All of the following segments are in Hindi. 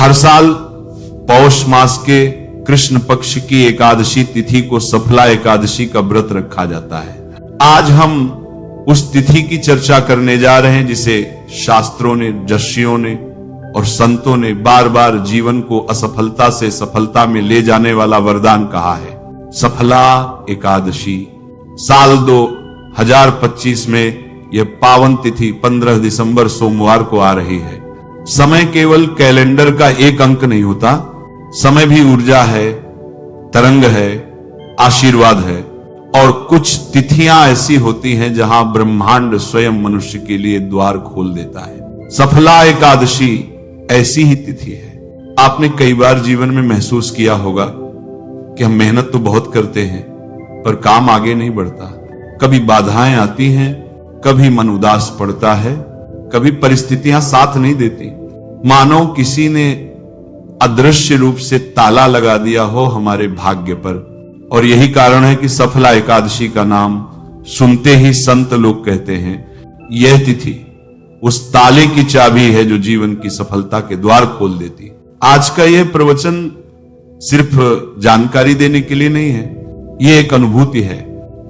हर साल पौष मास के कृष्ण पक्ष की एकादशी तिथि को सफला एकादशी का व्रत रखा जाता है। आज हम उस तिथि की चर्चा करने जा रहे हैं जिसे शास्त्रों ने, ऋषियों ने और संतों ने बार बार जीवन को असफलता से सफलता में ले जाने वाला वरदान कहा है। सफला एकादशी साल 2025 में यह पावन तिथि 15 दिसंबर सोमवार को आ रही है। समय केवल कैलेंडर का एक अंक नहीं होता, समय भी ऊर्जा है, तरंग है, आशीर्वाद है। और कुछ तिथियां ऐसी होती हैं जहां ब्रह्मांड स्वयं मनुष्य के लिए द्वार खोल देता है। सफला एकादशी ऐसी ही तिथि है। आपने कई बार जीवन में महसूस किया होगा कि हम मेहनत तो बहुत करते हैं पर काम आगे नहीं बढ़ता। कभी बाधाएं आती हैं, कभी मन उदास पड़ता है, कभी परिस्थितियां साथ नहीं देती, मानो किसी ने अदृश्य रूप से ताला लगा दिया हो हमारे भाग्य पर। और यही कारण है कि सफला एकादशी का नाम सुनते ही संत लोग कहते हैं यह तिथि उस ताले की चाबी है जो जीवन की सफलता के द्वार खोल देती। आज का यह प्रवचन सिर्फ जानकारी देने के लिए नहीं है, यह एक अनुभूति है,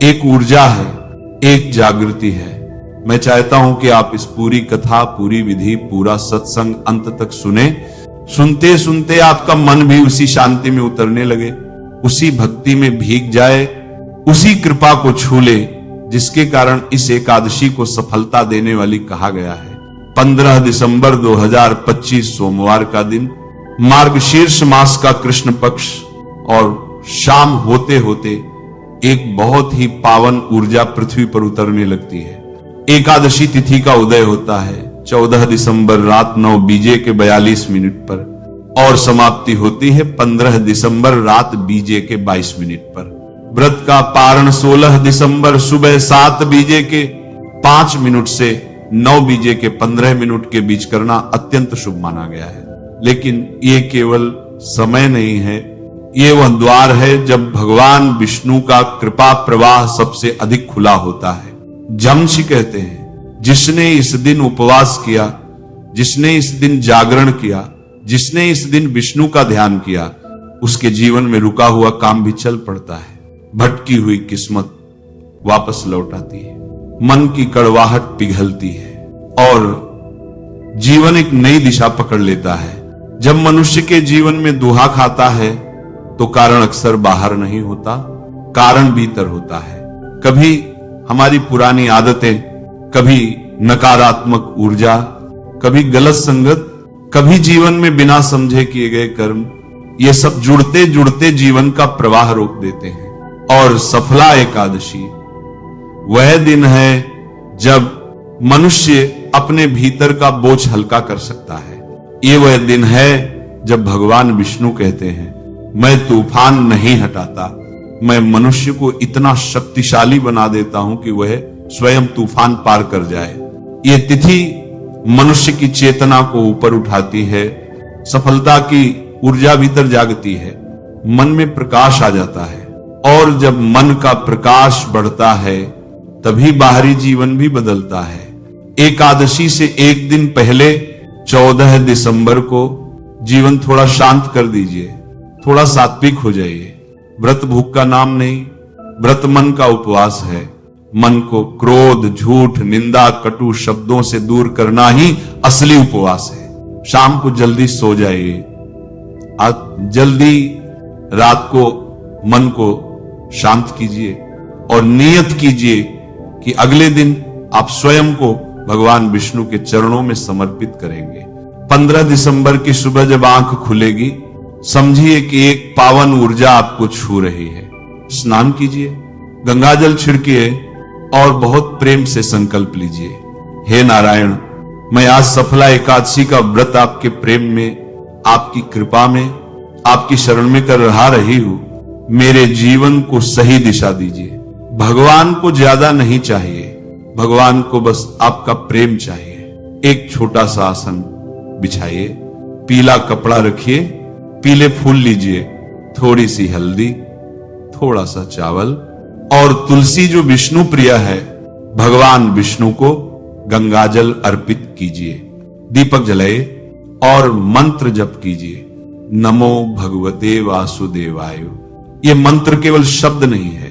एक ऊर्जा है, एक जागृति है। मैं चाहता हूं कि आप इस पूरी कथा, पूरी विधि, पूरा सत्संग अंत तक सुने। सुनते सुनते आपका मन भी उसी शांति में उतरने लगे, उसी भक्ति में भीग जाए, उसी कृपा को छू ले जिसके कारण इस एकादशी को सफलता देने वाली कहा गया है। 15 दिसंबर 2025 सोमवार का दिन, मार्गशीर्ष मास का कृष्ण पक्ष और शाम होते होते एक बहुत ही पावन ऊर्जा पृथ्वी पर उतरने लगती है। एकादशी तिथि का उदय होता है 14 दिसंबर रात 9 बीजे के 42 मिनट पर और समाप्ति होती है 15 दिसंबर रात बीजे के 22 मिनट पर। व्रत का पारण 16 दिसंबर सुबह 7 बीजे के 5 मिनट से 9 बीजे के 15 मिनट के बीच करना अत्यंत शुभ माना गया है। लेकिन ये केवल समय नहीं है, ये वह द्वार है जब भगवान विष्णु का कृपा प्रवाह सबसे अधिक खुला होता है। जमशी कहते हैं जिसने इस दिन उपवास किया, जिसने इस दिन जागरण किया, जिसने इस दिन विष्णु का ध्यान किया, उसके जीवन में रुका हुआ काम भी चल पड़ता है। भटकी हुई किस्मत वापस लौट आती है, मन की कड़वाहट पिघलती है और जीवन एक नई दिशा पकड़ लेता है। जब मनुष्य के जीवन में दुहा खाता है तो कारण अक्सर बाहर नहीं होता, कारण भीतर होता है। कभी हमारी पुरानी आदतें, कभी नकारात्मक ऊर्जा, कभी गलत संगत, कभी जीवन में बिना समझे किए गए कर्म, ये सब जुड़ते जुड़ते जीवन का प्रवाह रोक देते हैं। और सफला एकादशी वह दिन है जब मनुष्य अपने भीतर का बोझ हल्का कर सकता है। ये वह दिन है जब भगवान विष्णु कहते हैं मैं तूफान नहीं हटाता, मैं मनुष्य को इतना शक्तिशाली बना देता हूं कि वह स्वयं तूफान पार कर जाए। ये तिथि मनुष्य की चेतना को ऊपर उठाती है, सफलता की ऊर्जा भीतर जागती है, मन में प्रकाश आ जाता है। और जब मन का प्रकाश बढ़ता है तभी बाहरी जीवन भी बदलता है। एकादशी से एक दिन पहले 14 दिसंबर को जीवन थोड़ा शांत कर दीजिए, थोड़ा सात्विक हो जाइए। व्रत भूख का नाम नहीं, व्रत मन का उपवास है। मन को क्रोध, झूठ, निंदा, कटु शब्दों से दूर करना ही असली उपवास है। शाम को जल्दी सो जाइए, जल्दी रात को मन को शांत कीजिए और नियत कीजिए कि अगले दिन आप स्वयं को भगवान विष्णु के चरणों में समर्पित करेंगे। 15 दिसंबर की सुबह जब आंख खुलेगी समझिए कि एक पावन ऊर्जा आपको छू रही है। स्नान कीजिए, गंगाजल छिड़किए और बहुत प्रेम से संकल्प लीजिए, हे नारायण, मैं आज सफला एकादशी का व्रत आपके प्रेम में, आपकी कृपा में, आपकी शरण में कर रही हूं। मेरे जीवन को सही दिशा दीजिए। भगवान को ज्यादा नहीं चाहिए, भगवान को बस आपका प्रेम चाहिए। एक छोटा सा आसन बिछाइए, पीला कपड़ा रखिए, पीले फूल लीजिए, थोड़ी सी हल्दी, थोड़ा सा चावल और तुलसी जो विष्णु प्रिय है, भगवान विष्णु को गंगाजल अर्पित कीजिए। दीपक जलाइए और मंत्र जप कीजिए, नमो भगवते वासुदेवाय। ये मंत्र केवल शब्द नहीं है,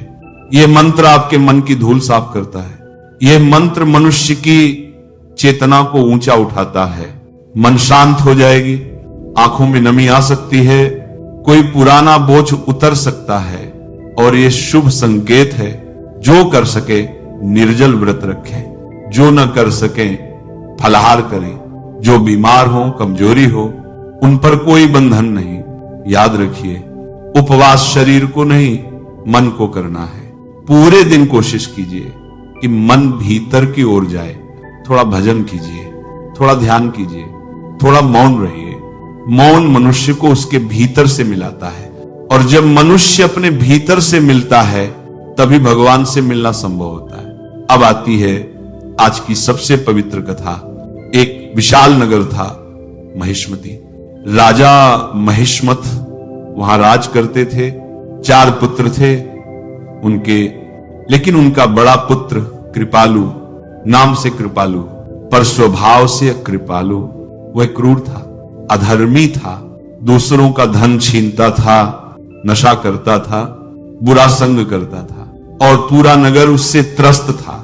ये मंत्र आपके मन की धूल साफ करता है। ये मंत्र मनुष्य की चेतना को ऊंचा उठाता है। मन शांत हो जाएगी, आंखों में नमी आ सकती है, कोई पुराना बोझ उतर सकता है। और ये शुभ संकेत है। जो कर सके निर्जल व्रत रखें, जो न कर सके फलाहार करें। जो बीमार हो, कमजोरी हो, उन पर कोई बंधन नहीं। याद रखिए, उपवास शरीर को नहीं मन को करना है। पूरे दिन कोशिश कीजिए कि मन भीतर की ओर जाए। थोड़ा भजन कीजिए, थोड़ा ध्यान कीजिए, थोड़ा मौन रहिए। मौन मनुष्य को उसके भीतर से मिलाता है, और जब मनुष्य अपने भीतर से मिलता है तभी भगवान से मिलना संभव होता है। अब आती है आज की सबसे पवित्र कथा। एक विशाल नगर था महिष्मति। राजा महिष्मत वहां राज करते थे। 4 पुत्र थे उनके, लेकिन उनका बड़ा पुत्र कृपालु, नाम से कृपालु पर स्वभाव से अकृपालु, वह क्रूर था, अधर्मी था, दूसरों का धन छीनता था, नशा करता था, बुरा संग करता था, और पूरा नगर उससे त्रस्त था।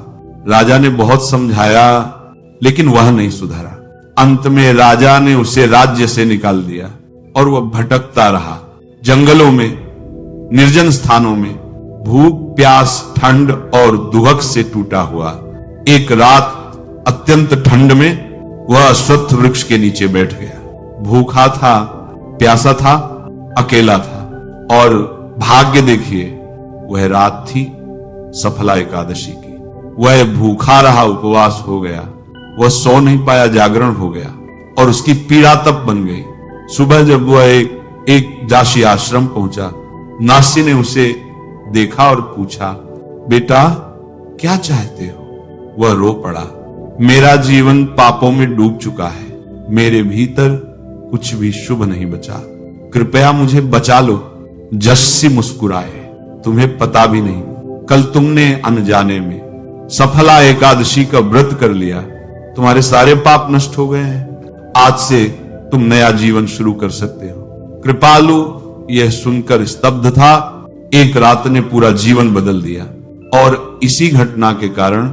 राजा ने बहुत समझाया, लेकिन वह नहीं सुधरा। अंत में राजा ने उसे राज्य से निकाल दिया और वह भटकता रहा, जंगलों में, निर्जन स्थानों में, भूख प्यास ठंड और दुहक से टूटा हुआ। एक रात अत्यंत ठंड में वह अश्वत्थ वृक्ष के नीचे बैठ गया। भूखा था, प्यासा था, अकेला था, और भाग्य देखिए, वह रात थी सफला एकादशी की। वह भूखा रहा, उपवास हो गया, वह सो नहीं पाया, जागरण हो गया, और उसकी पीड़ा तब बन गई। सुबह जब वह एक दासी आश्रम पहुंचा, नासी ने उसे देखा और पूछा, बेटा क्या चाहते हो? वह रो पड़ा, मेरा जीवन पापों में डूब चुका है, मेरे भीतर कुछ भी शुभ नहीं बचा, कृपया मुझे बचा लो। जस्सी मुस्कुराए, तुम्हें पता भी नहीं, कल तुमने अनजाने में सफला एकादशी का व्रत कर लिया, तुम्हारे सारे पाप नष्ट हो गए हैं, आज से तुम नया जीवन शुरू कर सकते हो। कृपालु यह सुनकर स्तब्ध था। एक रात ने पूरा जीवन बदल दिया, और इसी घटना के कारण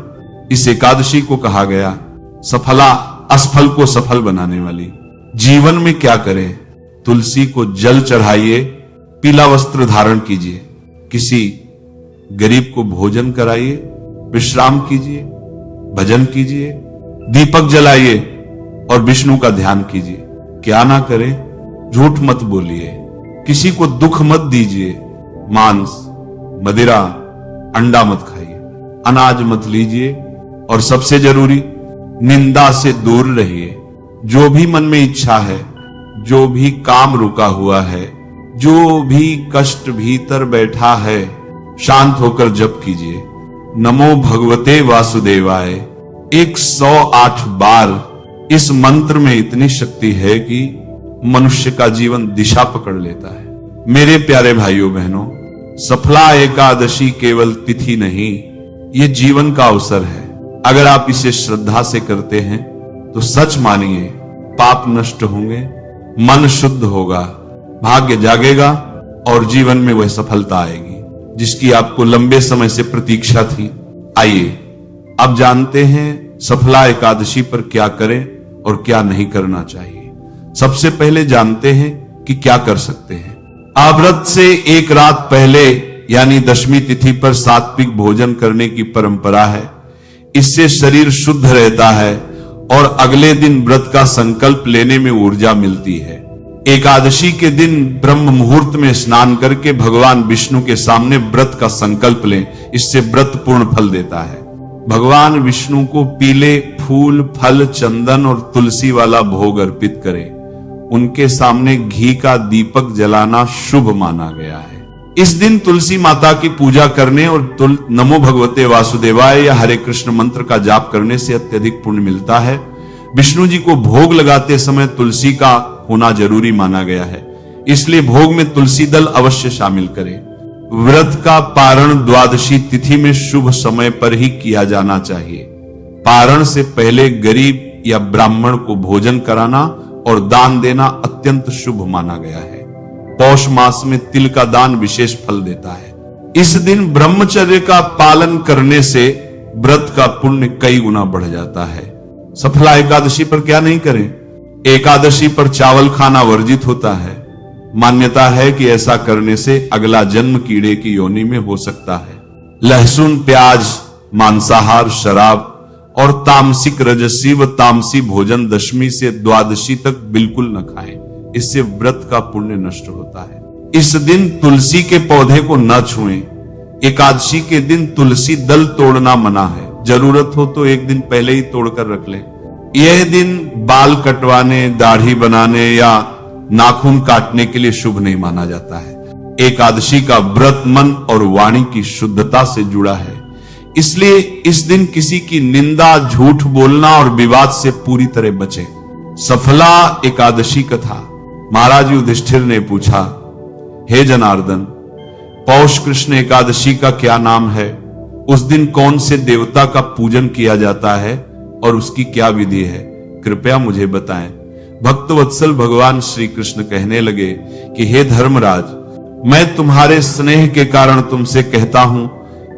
इस एकादशी को कहा गया सफला, असफल को सफल बनाने वाली। जीवन में क्या करें? तुलसी को जल चढ़ाइए, पीला वस्त्र धारण कीजिए, किसी गरीब को भोजन कराइए, विश्राम कीजिए, भजन कीजिए, दीपक जलाइए और विष्णु का ध्यान कीजिए। क्या ना करें? झूठ मत बोलिए, किसी को दुख मत दीजिए, मांस, मदिरा, अंडा मत खाइए, अनाज मत लीजिए, और सबसे जरूरी निंदा से दूर रहिए। जो भी मन में इच्छा है, जो भी काम रुका हुआ है, जो भी कष्ट भीतर बैठा है, शांत होकर जप कीजिए, नमो भगवते वासुदेवाय 108 बार। इस मंत्र में इतनी शक्ति है कि मनुष्य का जीवन दिशा पकड़ लेता है। मेरे प्यारे भाइयों बहनों, सफला एकादशी केवल तिथि नहीं, ये जीवन का अवसर है। अगर आप इसे श्रद्धा से करते हैं तो सच मानिए, पाप नष्ट होंगे, मन शुद्ध होगा, भाग्य जागेगा, और जीवन में वह सफलता आएगी जिसकी आपको लंबे समय से प्रतीक्षा थी। आइए अब जानते हैं सफला एकादशी पर क्या करें और क्या नहीं करना चाहिए। सबसे पहले जानते हैं कि क्या कर सकते हैं। व्रत से एक रात पहले यानी दशमी तिथि पर सात्विक भोजन करने की परंपरा है। इससे शरीर शुद्ध रहता है और अगले दिन व्रत का संकल्प लेने में ऊर्जा मिलती है। एकादशी के दिन ब्रह्म मुहूर्त में स्नान करके भगवान विष्णु के सामने व्रत का संकल्प लें, इससे व्रत पूर्ण फल देता है। भगवान विष्णु को पीले फूल, फल, चंदन और तुलसी वाला भोग अर्पित करें। उनके सामने घी का दीपक जलाना शुभ माना गया है। इस दिन तुलसी माता की पूजा करने और नमो भगवते वासुदेवाय या हरे कृष्ण मंत्र का जाप करने से अत्यधिक पुण्य मिलता है। विष्णु जी को भोग लगाते समय तुलसी का होना जरूरी माना गया है, इसलिए भोग में तुलसी दल अवश्य शामिल करें। व्रत का पारण द्वादशी तिथि में शुभ समय पर ही किया जाना चाहिए। पारण से पहले गरीब या ब्राह्मण को भोजन कराना और दान देना अत्यंत शुभ माना गया है। पौष मास में तिल का दान विशेष फल देता है। इस दिन ब्रह्मचर्य का पालन करने से व्रत का पुण्य कई गुना बढ़ जाता है। सफला एकादशी पर क्या नहीं करें? एकादशी पर चावल खाना वर्जित होता है। मान्यता है कि ऐसा करने से अगला जन्म कीड़े की योनि में हो सकता है। लहसुन, प्याज, मांसाहार, शराब और तामसिक, रजसी व तामसी भोजन दशमी से द्वादशी तक बिल्कुल न खाएं। इससे व्रत का पुण्य नष्ट होता है। इस दिन तुलसी के पौधे को न छुएं। एकादशी के दिन तुलसी दल तोड़ना मना है। जरूरत हो तो एक दिन पहले ही तोड़कर रख लें। यह दिन बाल कटवाने, दाढ़ी बनाने या नाखून काटने के लिए शुभ नहीं माना जाता है। एकादशी का व्रत मन और वाणी की शुद्धता से जुड़ा है। इसलिए इस दिन किसी की निंदा, झूठ बोलना और विवाद से पूरी तरह बचें। सफला एकादशी कथा। महाराज युधिष्ठिर ने पूछा, हे जनार्दन, पौष कृष्ण एकादशी का क्या नाम है? उस दिन कौन से देवता का पूजन किया जाता है और उसकी क्या विधि है? कृपया मुझे बताएं। भक्त वत्सल भगवान श्री कृष्ण कहने लगे कि हे धर्मराज, मैं तुम्हारे स्नेह के कारण तुमसे कहता हूं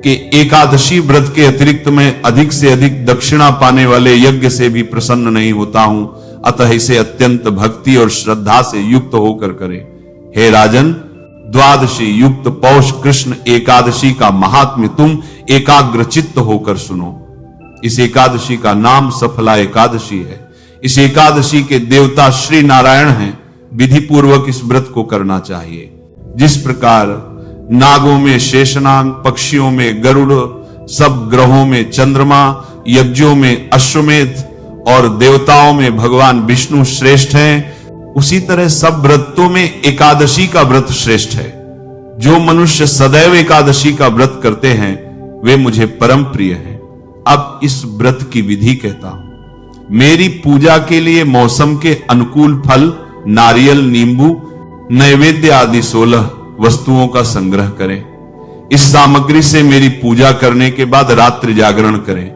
कि एकादशी व्रत के अतिरिक्त मैं अधिक से अधिक दक्षिणा पाने वाले यज्ञ से भी प्रसन्न नहीं होता हूं। अतः इसे अत्यंत भक्ति और श्रद्धा से युक्त होकर करें। हे राजन, द्वादशी युक्त पौष कृष्ण एकादशी का महात्म्य तुम एकाग्र चित्त होकर सुनो। इस एकादशी का नाम सफला एकादशी है। इस एकादशी के देवता श्री नारायण हैं। विधि पूर्वक इस व्रत को करना चाहिए। जिस प्रकार नागों में शेषनाग, पक्षियों में गरुड़, सब ग्रहों में चंद्रमा, यज्ञों में अश्वमेध और देवताओं में भगवान विष्णु श्रेष्ठ हैं, उसी तरह सब व्रतों में एकादशी का व्रत श्रेष्ठ है। जो मनुष्य सदैव एकादशी का व्रत करते हैं वे मुझे परम प्रिय हैं। अब इस व्रत की विधि कहता हूं। मेरी पूजा के लिए मौसम के अनुकूल फल, नारियल, नींबू, नैवेद्य आदि 16 वस्तुओं का संग्रह करें। इस सामग्री से मेरी पूजा करने के बाद रात्रि जागरण करें।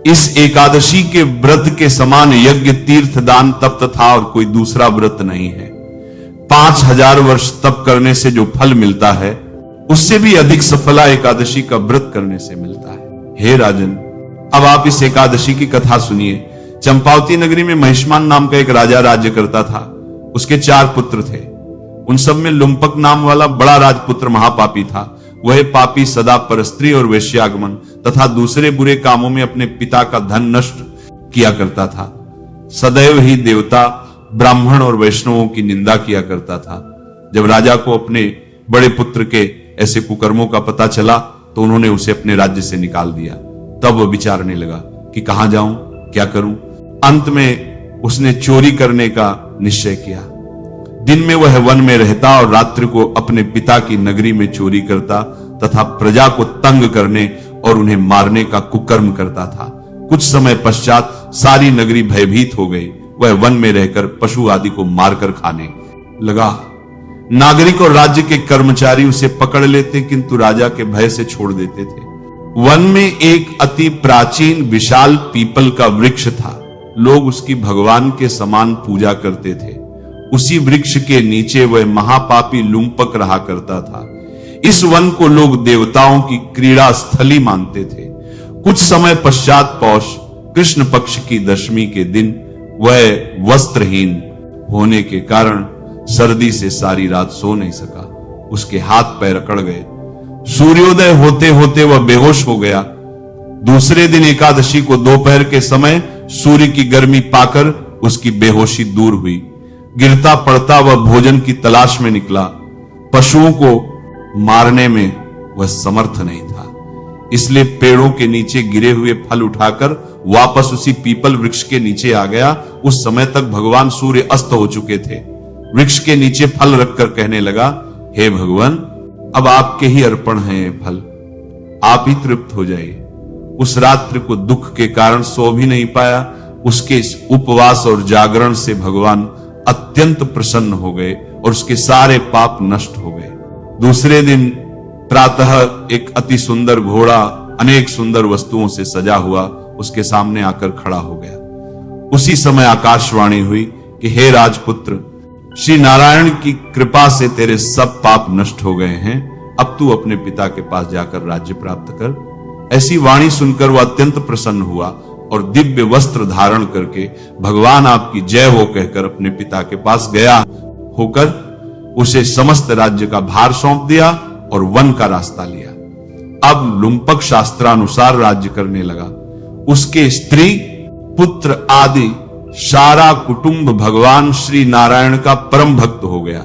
इस एकादशी के व्रत के समान यज्ञ, तीर्थ, दान, तप तथा और कोई दूसरा व्रत नहीं है। 5000 वर्ष तप करने से जो फल मिलता है उससे भी अधिक सफला एकादशी का व्रत करने से मिलता है। हे राजन, अब आप इस एकादशी की कथा सुनिए। चंपावती नगरी में महिष्मान नाम का एक राजा राज्य करता था। उसके 4 पुत्र थे। उन सब में लुम्पक नाम वाला बड़ा राजपुत्र महापापी था। वह पापी सदा परस्त्री और वेश्यागमन तथा दूसरे बुरे कामों में अपने पिता का धन नष्ट किया करता था। सदैव ही देवता, ब्राह्मण और वैष्णवों की निंदा किया करता था। जब राजा को अपने बड़े पुत्र के ऐसे कुकर्मों का पता चला तो उन्होंने उसे अपने राज्य से निकाल दिया। तब वह विचारने लगा कि कहां जाऊं, क्या करूं। अंत में उसने चोरी करने का निश्चय किया। दिन में वह वन में रहता और रात्रि को अपने पिता की नगरी में चोरी करता तथा प्रजा को तंग करने और उन्हें मारने का कुकर्म करता था। कुछ समय पश्चात सारी नगरी भयभीत हो गई। वह वन में रहकर पशु आदि को मारकर खाने लगा। नागरिक और राज्य के कर्मचारी उसे पकड़ लेते किंतु राजा के भय से छोड़ देते थे। वन में एक अति प्राचीन विशाल पीपल का वृक्ष था। लोग उसकी भगवान के समान पूजा करते थे। उसी वृक्ष के नीचे वह महापापी लुम्पक रहा करता था। इस वन को लोग देवताओं की क्रीड़ा स्थली मानते थे। कुछ समय पश्चात पौष कृष्ण पक्ष की दशमी के दिन वह वस्त्रहीन होने के कारण सर्दी से सारी रात सो नहीं सका। उसके हाथ पैर अकड़ गए। सूर्योदय होते होते वह बेहोश हो गया। दूसरे दिन एकादशी को दोपहर के समय सूर्य की गर्मी पाकर उसकी बेहोशी दूर हुई। गिरता पड़ता वह भोजन की तलाश में निकला। पशुओं को मारने में वह समर्थ नहीं था, इसलिए पेड़ों के नीचे गिरे हुए फल उठाकर वापस उसी पीपल वृक्ष के नीचे आ गया। उस समय तक भगवान सूर्य अस्त हो चुके थे। वृक्ष के नीचे फल रखकर कहने लगा, हे भगवान, अब आपके ही अर्पण हैं ये फल, आप ही तृप्त हो जाइए। उस रात्रि को दुख के कारण सो भी नहीं पाया। उसके इस उपवास और जागरण से भगवान अत्यंत प्रसन्न हो गए और उसके सारे पाप नष्ट हो गए। दूसरे दिन प्रातः एक अति सुंदर घोड़ा अनेक सुंदर वस्तुओं से सजा हुआ उसके सामने आकर खड़ा हो गया। उसी समय आकाशवाणी हुई, कि हे राजपुत्र, श्री नारायण की कृपा से तेरे सब पाप नष्ट हो गए हैं, अब तू अपने पिता के पास जाकर राज्य प्राप्त कर। ऐसी वाणी सुनकर वह अत्यंत प्रसन्न हुआ और दिव्य वस्त्र धारण करके भगवान आपकी जय हो कहकर अपने पिता के पास गया होकर उसे समस्त राज्य का भार सौंप दिया और वन का रास्ता लिया। अब लुम्पक शास्त्रानुसार राज्य करने लगा। उसके स्त्री पुत्र आदि सारा कुटुंब भगवान श्री नारायण का परम भक्त हो गया।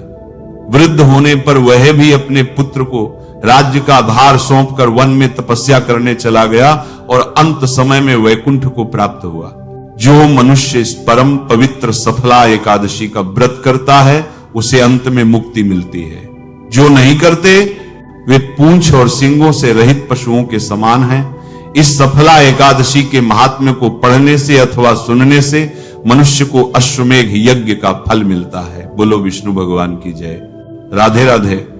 वृद्ध होने पर वह भी अपने पुत्र को राज्य का भार सौंपकर वन में तपस्या करने चला गया और अंत समय में वैकुंठ को प्राप्त हुआ। जो मनुष्य इस परम पवित्र सफला एकादशी का व्रत करता है उसे अंत में मुक्ति मिलती है। जो नहीं करते वे पूंछ और सींगों से रहित पशुओं के समान हैं। इस सफला एकादशी के महात्म्य को पढ़ने से अथवा सुनने से मनुष्य को अश्वमेघ यज्ञ का फल मिलता है। बोलो विष्णु भगवान की जय। राधे राधे।